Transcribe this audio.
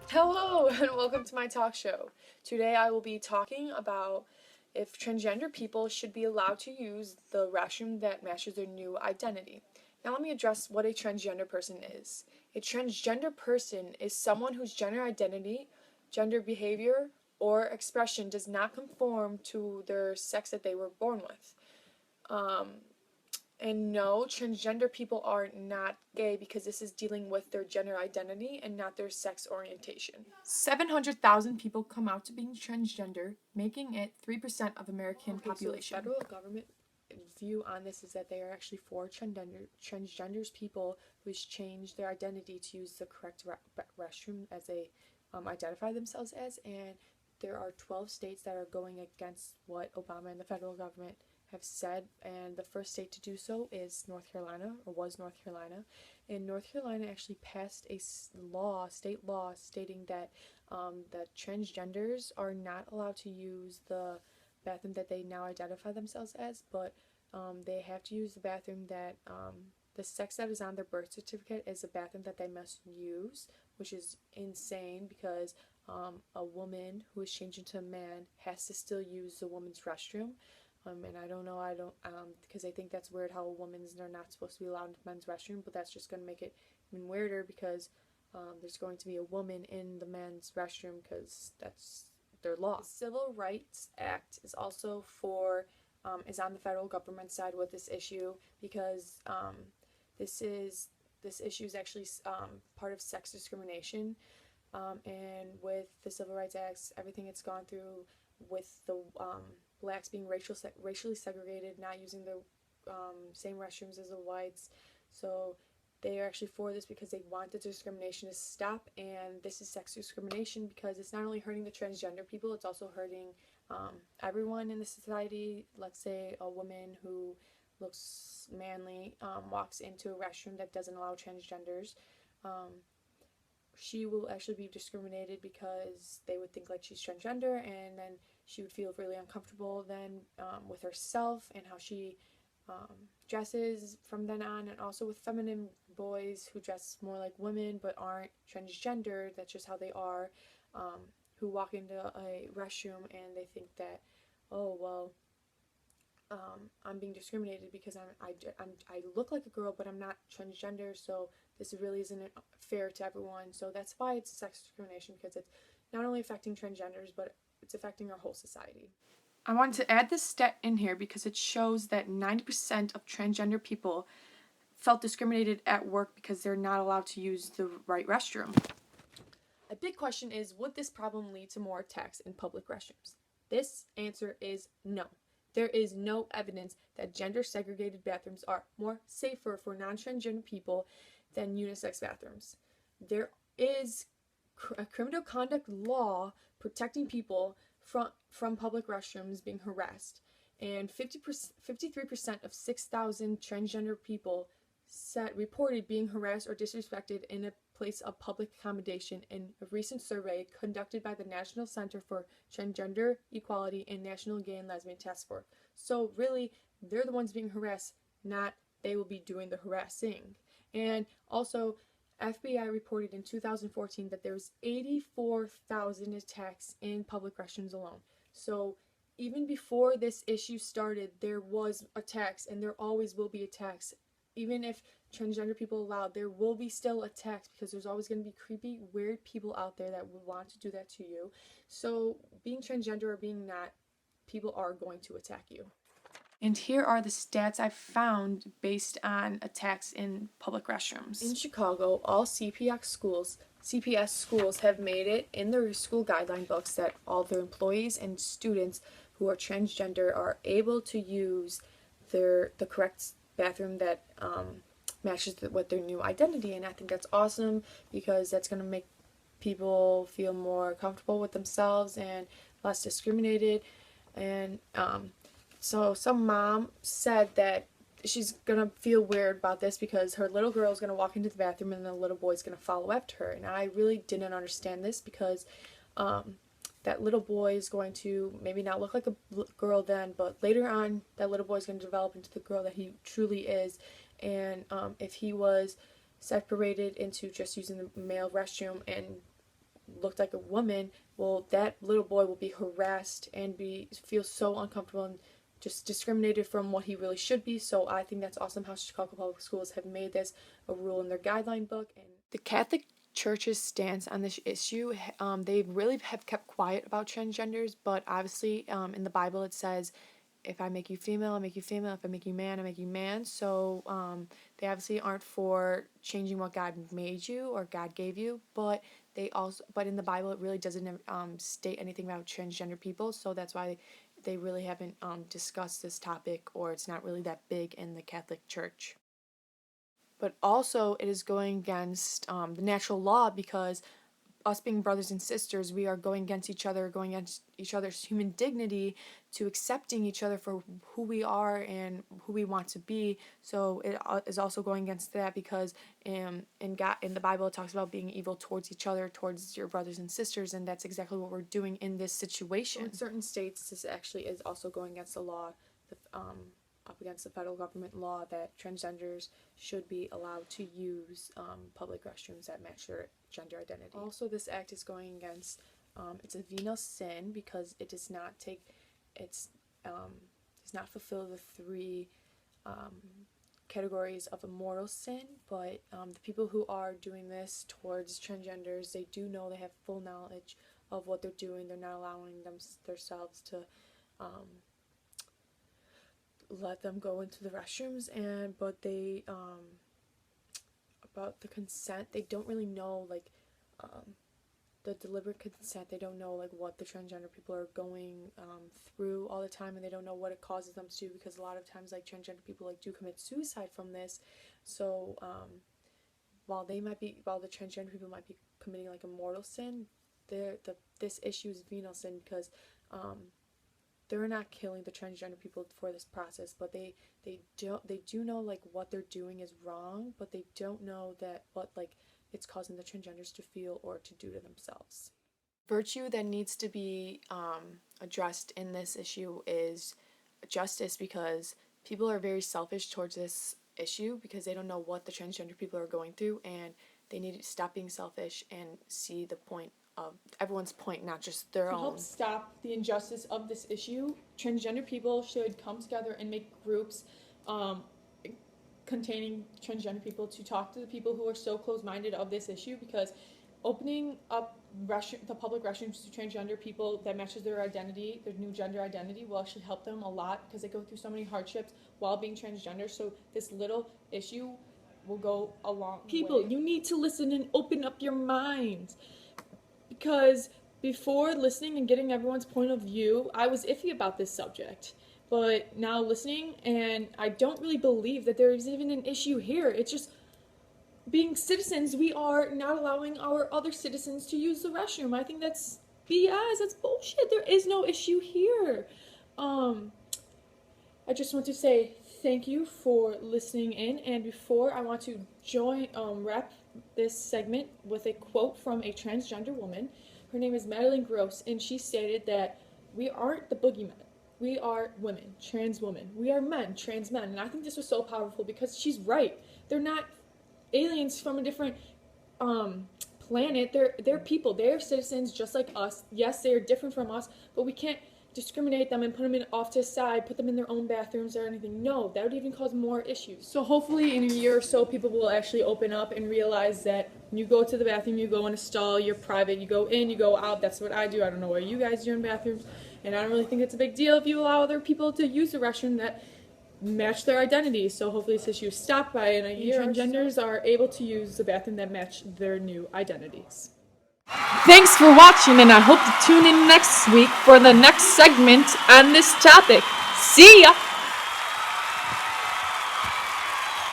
Hello and welcome to my talk show. Today I will be talking about if transgender people should be allowed to use the restroom that matches their new identity. Now let me address what a transgender person is. A transgender person is someone whose gender identity, gender behavior, or expression does not conform to their sex that they were born with. And no, transgender people are not gay because this is dealing with their gender identity and not their sex orientation. 700,000 people come out to being transgender, making it 3% of American population. So the federal government view on this is that they are actually for transgenders people who's changed their identity to use the correct restroom as they identify themselves as, and there are 12 states that are going against what Obama and the federal government have said, and the first state to do so is North Carolina, or was North Carolina. And North Carolina actually passed a state law, stating that that transgenders are not allowed to use the bathroom that they now identify themselves as, but they have to use the bathroom that the sex that is on their birth certificate is the bathroom that they must use, which is insane because a woman who is changed into a man has to still use the woman's restroom. And I don't know, because I think that's weird how women's are not supposed to be allowed into men's restroom, but that's just going to make it even weirder because there's going to be a woman in the men's restroom because that's their law. The Civil Rights Act is also is on the federal government side with this issue because this issue is actually part of sex discrimination, and with the Civil Rights Act, everything it's gone through with the blacks being racially segregated, not using the same restrooms as the whites. So they are actually for this because they want the discrimination to stop, and this is sex discrimination because it's not only hurting the transgender people, it's also hurting everyone in the society. Let's say a woman who looks manly walks into a restroom that doesn't allow transgenders. She will actually be discriminated because they would think like she's transgender, and then she would feel really uncomfortable then with herself and how she dresses from then on, and also with feminine boys who dress more like women but aren't transgender, that's just how they are, who walk into a restroom and they think that, oh well, I'm being discriminated because I look like a girl but I'm not transgender, so this really isn't fair to everyone. So that's why it's sex discrimination, because it's not only affecting transgenders but it's affecting our whole society. I wanted to add this stat in here because it shows that 90% of transgender people felt discriminated at work because they're not allowed to use the right restroom. A big question is, would this problem lead to more attacks in public restrooms? This answer is no. There is no evidence that gender-segregated bathrooms are more safer for non-transgender people than unisex bathrooms. There is a criminal conduct law protecting people from public restrooms being harassed, and 53% of 6,000 transgender people reported being harassed or disrespected in a place of public accommodation in a recent survey conducted by the National Center for Transgender Equality and National Gay and Lesbian Task Force. So really, they're the ones being harassed, not they will be doing the harassing. And also, FBI reported in 2014 that there was 84,000 attacks in public restrooms alone. So even before this issue started, there was attacks, and there always will be attacks. Even if transgender people allowed, there will be still attacks because there's always going to be creepy, weird people out there that will want to do that to you. So being transgender or being not, people are going to attack you. And here are the stats I found based on attacks in public restrooms. In Chicago, all CPS schools have made it in their school guideline books that all their employees and students who are transgender are able to use the correct bathroom that matches with their new identity. And I think that's awesome because that's going to make people feel more comfortable with themselves and less discriminated. And so some mom said that she's gonna feel weird about this because her little girl is gonna walk into the bathroom and the little boy's gonna follow after her. And I really didn't understand this because that little boy is going to maybe not look like a girl then, but later on that little boy is going to develop into the girl that he truly is. And if he was separated into just using the male restroom and looked like a woman, well, that little boy will be harassed and feel so uncomfortable and just discriminated from what he really should be. So I think that's awesome how Chicago Public Schools have made this a rule in their guideline book. And the Catholic Church's stance on this issue, they really have kept quiet about transgenders, but obviously in the Bible it says, if I make you female, I make you female. If I make you man, I make you man. So they obviously aren't for changing what God made you or God gave you, but in the Bible it really doesn't state anything about transgender people. So that's why they really haven't discussed this topic, or it's not really that big in the Catholic Church. But also it is going against the natural law, because us being brothers and sisters, we are going against each other's human dignity, to accepting each other for who we are and who we want to be. So it is also going against that, because in the Bible it talks about being evil towards each other, towards your brothers and sisters, and that's exactly what we're doing in this situation. In certain states, this actually is also going against the law, up against the federal government law, that transgenders should be allowed to use public restrooms that match their gender identity. Also, this act is going against, it's a venial sin, because it does not fulfill the three categories of a mortal sin, but the people who are doing this towards transgenders, they do know, they have full knowledge of what they're doing. They're not allowing themselves to let them go into the restrooms, but they about the consent, they don't really know, like the deliberate consent. They don't know like what the transgender people are going through all the time, and they don't know what it causes them to do, because a lot of times like transgender people like do commit suicide from this. So while the transgender people might be committing like a mortal sin, this issue is venial sin, because they're not killing the transgender people for this process, but they do know like what they're doing is wrong, but they don't know that what like it's causing the transgenders to feel or to do to themselves. Virtue that needs to be addressed in this issue is justice, because people are very selfish towards this issue, because they don't know what the transgender people are going through, and they need to stop being selfish and see the point of everyone's point, not just their own. To help stop the injustice of this issue, transgender people should come together and make groups containing transgender people to talk to the people who are so close-minded of this issue, because opening up the public restrooms to transgender people that matches their identity, their new gender identity, will actually help them a lot, because they go through so many hardships while being transgender. So this little issue will go a long way. People, you need to listen and open up your minds. Because before listening and getting everyone's point of view, I was iffy about this subject. But now listening, and I don't really believe that there is even an issue here. It's just being citizens, we are not allowing our other citizens to use the restroom. I think that's BS. That's bullshit. There is no issue here. I just want to say thank you for listening in. And before, I want to wrap this segment with a quote from a transgender woman. Her name is Madeline Gross, and she stated that we aren't the boogeymen. We are women, trans women. We are men, trans men. And I think this was so powerful, because she's right. They're not aliens from a different planet. They're people. They are citizens just like us. Yes, they are different from us, but we can't discriminate them and put them off to the side, put them in their own bathrooms or anything. No, that would even cause more issues. So hopefully in a year or so, people will actually open up and realize that when you go to the bathroom, you go in a stall, you're private, you go in, you go out. That's what I do. I don't know what you guys do in bathrooms, and I don't really think it's a big deal if you allow other people to use the restroom that match their identity. So hopefully this issue is stopped by in a year. Transgenders are able to use the bathroom that match their new identities. Thanks for watching, and I hope to tune in next week for the next segment on this topic. See ya!